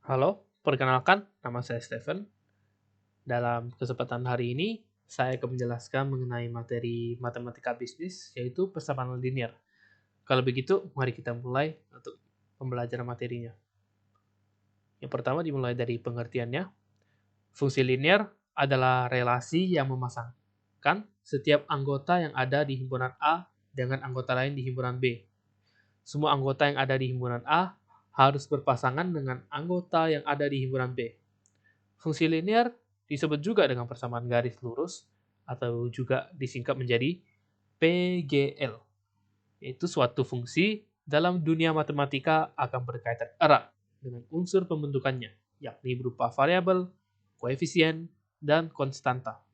Halo, perkenalkan, nama saya Steven. Dalam kesempatan hari ini, saya akan menjelaskan mengenai materi matematika bisnis, yaitu persamaan linear. Kalau begitu, mari kita mulai untuk pembelajaran materinya. Yang pertama dimulai dari pengertiannya. Fungsi linear adalah relasi yang memasangkan setiap anggota yang ada di himpunan A dengan anggota lain di himpunan B. Semua anggota yang ada di himpunan A harus berpasangan dengan anggota yang ada di himpunan B. Fungsi linear disebut juga dengan persamaan garis lurus atau juga disingkat menjadi PGL, yaitu suatu fungsi dalam dunia matematika akan berkaitan erat dengan unsur pembentukannya, yakni berupa variabel, koefisien, dan konstanta.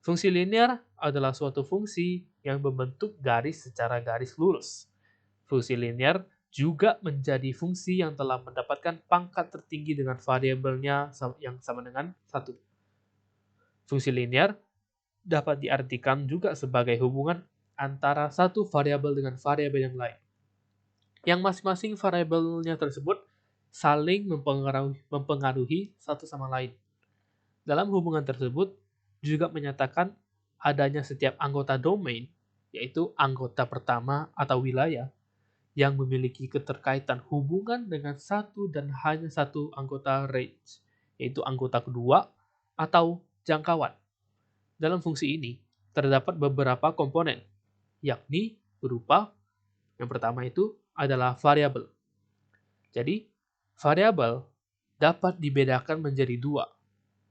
Fungsi linear adalah suatu fungsi yang membentuk garis secara garis lurus. Fungsi linear juga menjadi fungsi yang telah mendapatkan pangkat tertinggi dengan variabelnya yang sama dengan 1. Fungsi linear dapat diartikan juga sebagai hubungan antara satu variabel dengan variabel yang lain, yang masing-masing variabelnya tersebut saling mempengaruhi satu sama lain. Dalam hubungan tersebut juga menyatakan adanya setiap anggota domain, yaitu anggota pertama atau wilayah, yang memiliki keterkaitan hubungan dengan satu dan hanya satu anggota range, yaitu anggota kedua atau jangkauan. Dalam fungsi ini, terdapat beberapa komponen, yakni berupa yang pertama itu adalah variabel. Jadi, variabel dapat dibedakan menjadi dua,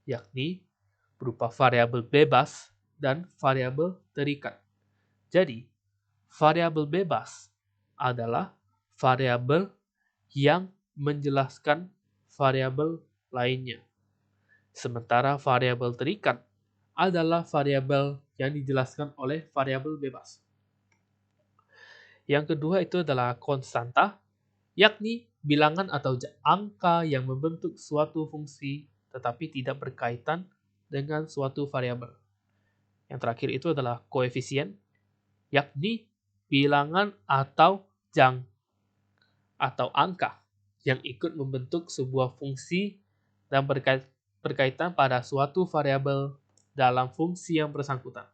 yakni berupa variabel bebas dan variabel terikat. Jadi, variabel bebas adalah variabel yang menjelaskan variabel lainnya. Sementara variabel terikat adalah variabel yang dijelaskan oleh variabel bebas. Yang kedua itu adalah konstanta, yakni bilangan atau angka yang membentuk suatu fungsi tetapi tidak berkaitan dengan suatu variabel. Yang terakhir itu adalah koefisien, yakni bilangan atau angka yang ikut membentuk sebuah fungsi dan berkaitan pada suatu variabel dalam fungsi yang bersangkutan.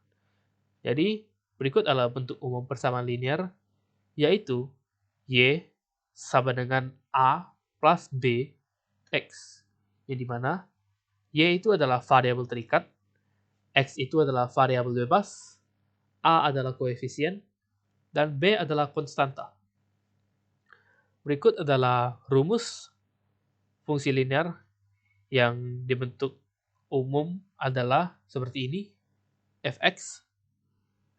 Jadi, berikut adalah bentuk umum persamaan linear, yaitu Y sama dengan A plus B X, yang dimana Y itu adalah variabel terikat, X itu adalah variabel bebas, A adalah koefisien, dan B adalah konstanta. Berikut adalah rumus fungsi linear yang dibentuk umum adalah seperti ini. Fx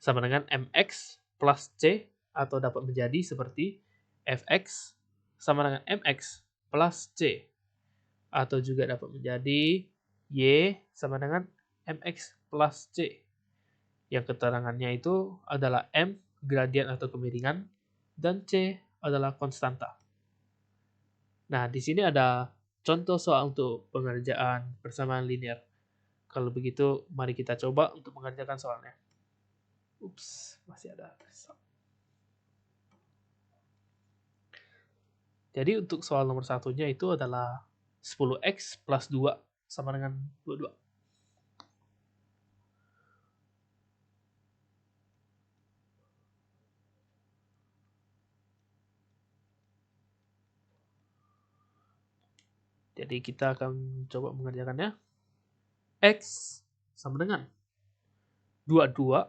sama dengan mx plus c, atau dapat menjadi seperti fx sama dengan mx plus c, atau juga dapat menjadi y sama dengan mx plus c, yang keterangannya itu adalah m gradien atau kemiringan dan c adalah konstanta. Nah, di sini ada contoh soal untuk pengerjaan persamaan linear. Kalau begitu, mari kita coba untuk mengerjakan soalnya. Ups, masih ada. Jadi untuk soal nomor satunya itu adalah 10x plus 2 sama dengan 22. Jadi kita akan coba mengerjakannya. X sama dengan 22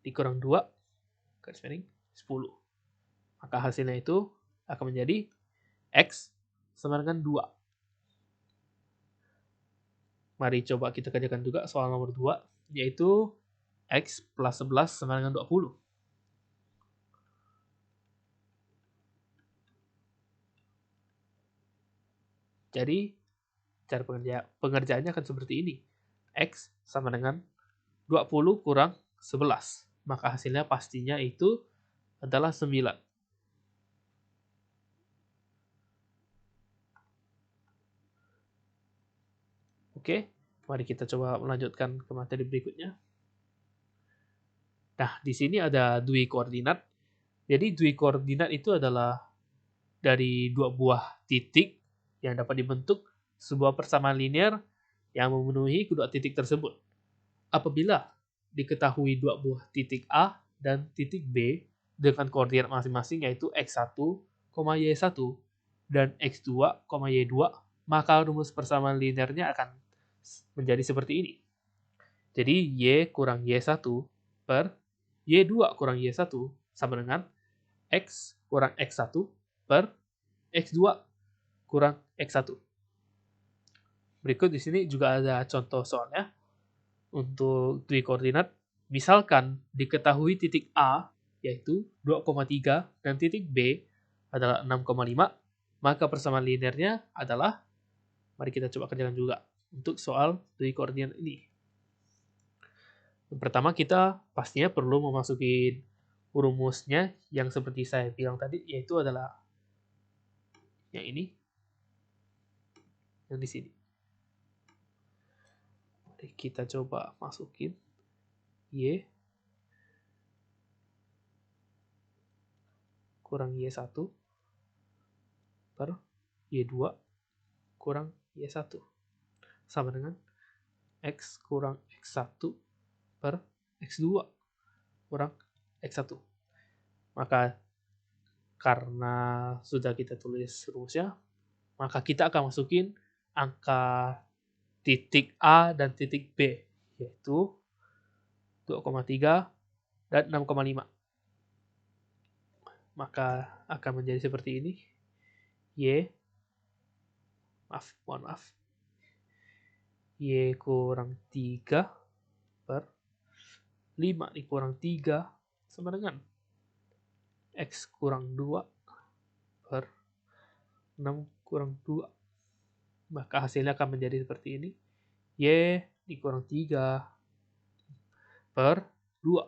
dikurang 2 garis miring 10. Maka hasilnya itu akan menjadi X sama dengan 2. Mari coba kita kerjakan juga soal nomor 2, yaitu X plus 11 sama dengan 20. Jadi, cara pengerjaannya akan seperti ini. X sama dengan 20 kurang 11. Maka hasilnya pastinya itu adalah 9. Oke, mari kita coba melanjutkan ke materi berikutnya. Nah, di sini ada dui koordinat. Jadi, dui koordinat itu adalah dari dua buah titik yang dapat dibentuk sebuah persamaan linear yang memenuhi kedua titik tersebut. Apabila diketahui dua buah titik A dan titik B dengan koordinat masing-masing yaitu x1, y1 dan x2, y2, maka rumus persamaan linearnya akan menjadi seperti ini. Jadi y kurang y1 per y2 kurang y1 sama dengan x kurang x1 per x2 kurang x1. Berikut di sini juga ada contoh soalnya untuk dui koordinat. Misalkan diketahui titik A yaitu 2,3 dan titik B adalah 6,5, maka persamaan linearnya adalah, mari kita coba kerjakan juga untuk soal dui koordinat ini. Yang pertama kita pastinya perlu memasuki rumusnya yang seperti saya bilang tadi, yaitu adalah yang ini, yang di sini. Mari kita coba masukin y kurang y1 per y2 kurang y1 sama dengan x kurang x1 per x2 kurang x1. Maka karena sudah kita tulis rumusnya, maka kita akan masukin angka titik A dan titik B, yaitu 2,3 dan 6,5. Maka akan menjadi seperti ini. Mohon maaf. Y kurang 3 per 5 dikurang 3 sama dengan X kurang 2 per 6 kurang 2. Maka hasilnya akan menjadi seperti ini. Y dikurang 3 per 2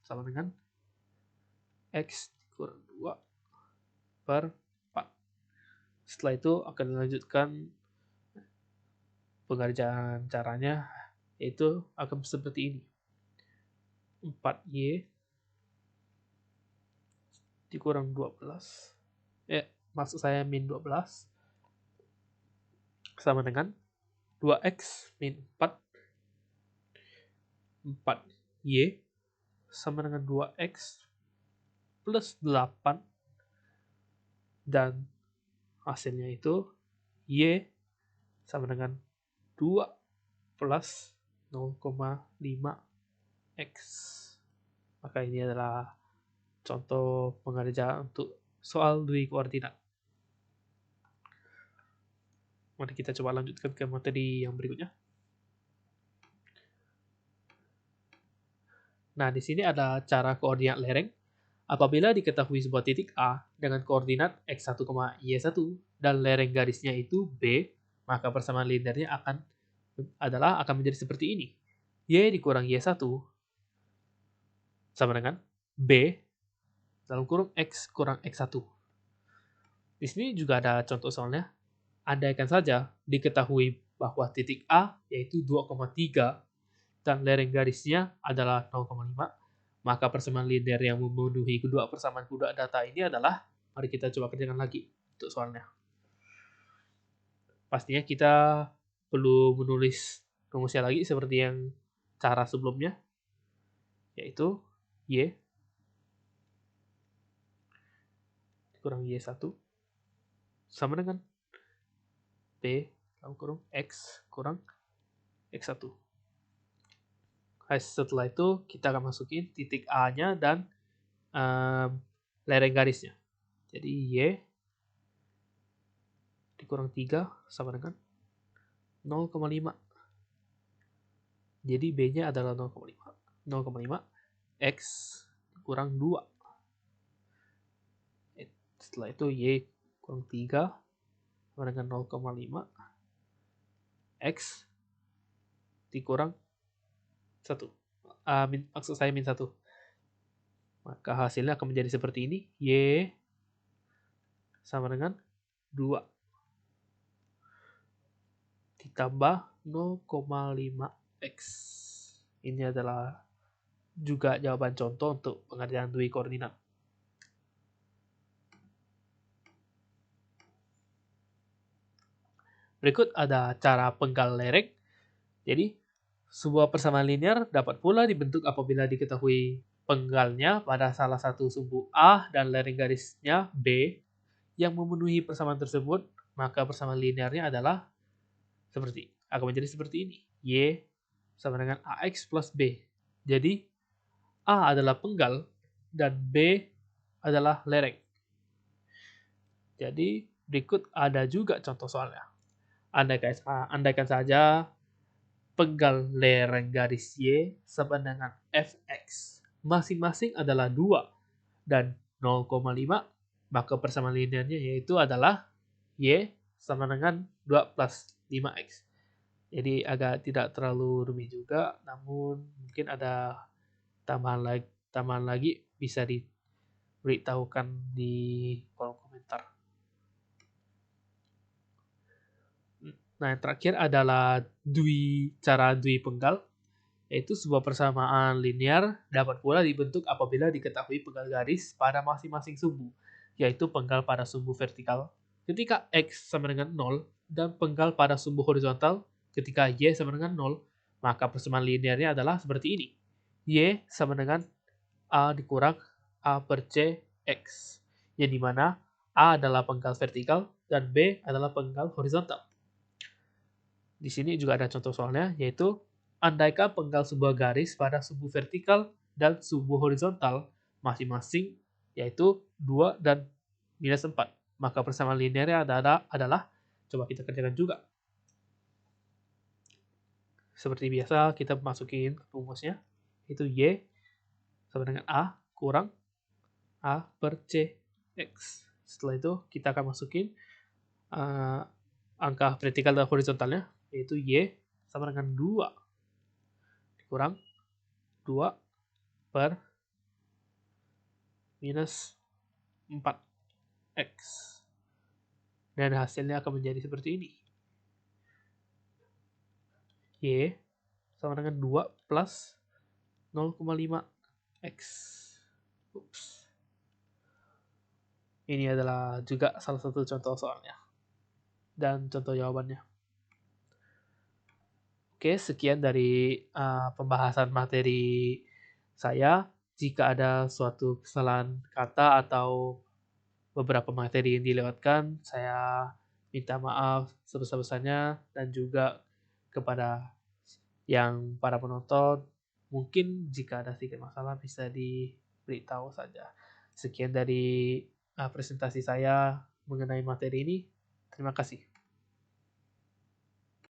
sama dengan X dikurang 2 per 4. Setelah itu akan dilanjutkan pengerjaan caranya, yaitu akan seperti ini. 4Y dikurang 12. Maksud saya min 12 sama dengan 2X min 4. 4Y sama dengan 2X plus 8. Dan hasilnya itu Y sama dengan 2 plus 0,5X. Maka ini adalah contoh pengerjaan untuk soal dui koordinat. Mari kita coba lanjutkan ke materi yang berikutnya. Nah, di sini ada cara koordinat lereng. Apabila diketahui sebuah titik A dengan koordinat x1, y1 dan lereng garisnya itu B, maka persamaan linearnya akan menjadi seperti ini. Y dikurang y1 sama dengan B dalam kurung x kurang x1. Di sini juga ada contoh soalnya. Andaikan saja diketahui bahwa titik A yaitu 2,3 dan lereng garisnya adalah 0,5, maka persamaan linear yang memenuhi kedua persamaan kedua data ini adalah, mari kita coba kerjakan lagi untuk soalnya. Pastinya kita perlu menulis rumusnya lagi seperti yang cara sebelumnya, yaitu Y kurang Y1 sama dengan B dalam kurung X kurang X1. Setelah itu kita akan masukin titik A-nya dan lereng garisnya. Jadi Y dikurang 3 sama dengan 0,5. Jadi B-nya adalah 0,5. 0,5 X kurang 2. Setelah itu Y kurang 3 sama dengan 0,5 X dikurang 1. Maksud saya min 1. Maka hasilnya akan menjadi seperti ini. Y sama dengan 2 ditambah 0,5X. Ini adalah juga jawaban contoh untuk pengerjaan dui koordinat. Berikut ada cara penggal lereng. Jadi, sebuah persamaan linear dapat pula dibentuk apabila diketahui penggalnya pada salah satu sumbu A dan lereng garisnya B yang memenuhi persamaan tersebut, maka persamaan linearnya adalah akan menjadi seperti ini. Y sama dengan AX plus B. Jadi, A adalah penggal dan B adalah lereng. Jadi, berikut ada juga contoh soalnya. Andaikan saja penggal lereng garis Y sama dengan Fx. Masing-masing adalah 2 dan 0,5, maka persamaan linearnya yaitu adalah Y sama dengan 2 plus 5X. Jadi agak tidak terlalu rumit juga, namun mungkin ada tambahan lagi bisa diberitahukan di kolom komentar. Nah, yang terakhir adalah cara dui penggal, yaitu sebuah persamaan linear dapat pula dibentuk apabila diketahui penggal garis pada masing-masing sumbu, yaitu penggal pada sumbu vertikal ketika X sama dengan 0 dan penggal pada sumbu horizontal ketika Y sama dengan 0, maka persamaan linearnya adalah seperti ini. Y sama dengan A dikurang A per C X, yang dimana A adalah penggal vertikal dan B adalah penggal horizontal. Di sini juga ada contoh soalnya, yaitu andaikan penggal sebuah garis pada sumbu vertikal dan sumbu horizontal masing-masing, yaitu 2 dan minus 4. Maka persamaan linearnya adalah coba kita kerjakan juga. Seperti biasa, kita masukin rumusnya, itu Y sama dengan A kurang A per C X. Setelah itu, kita akan masukin angka vertikal dan horizontalnya, yaitu Y sama dengan 2 kurang 2 per minus 4X. Dan hasilnya akan menjadi seperti ini. Y sama dengan 2 plus 0,5X. Ini adalah juga salah satu contoh soalnya. Dan contoh jawabannya. Oke, sekian dari pembahasan materi saya. Jika ada suatu kesalahan kata atau beberapa materi yang dilewatkan, saya minta maaf sebesar-besarnya, dan juga kepada yang para penonton, mungkin jika ada sedikit masalah bisa diberitahu saja. Sekian dari presentasi saya mengenai materi ini. Terima kasih.